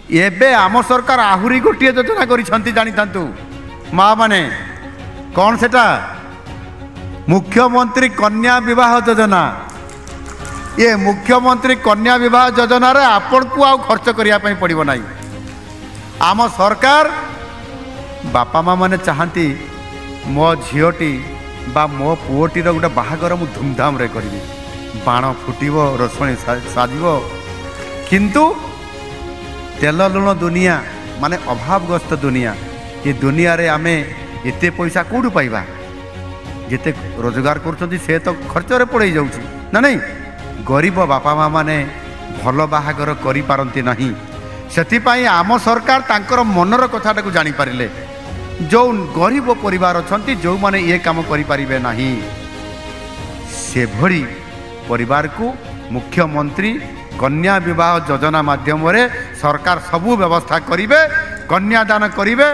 एबे आम सरकार आहुरी गोटे योजना करिसंती जानी थांतु माँ माने कौन सेटा मुख्यमंत्री कन्या विवाह योजना। ये मुख्यमंत्री कन्या विवाह योजना रे आपण को आउ खर्च करिया पई पड़िबो नाही। आम सरकार बापा माँ माने चाहती मो झीटी बा मो पुओटी गोटे बाहागर मु धूमधाम रे करी बाण फुटब रसणी साजिब किंतु तेल लुण दुनिया माने अभावग्रस्त दुनिया। ये दुनिया रे आमे एते पैसा कौटू पाइबा जिते रोजगार कर से तो खर्च रे पड़े जाउची ना नहीं। गरीब बापा माँ माने भल बाहागर करि पारंती नहीं। सेथिपाई आम सरकार तांकर मनर कथाटा को जानी पारिले जो गरीब परिवार अछंती जो माने ये काम करि पारिबे नहीं से भरी परिवार को मुख्यमंत्री कन्या विवाह योजना माध्यम रे सरकार सबू व्यवस्था करिवे कन्यादान करिवे।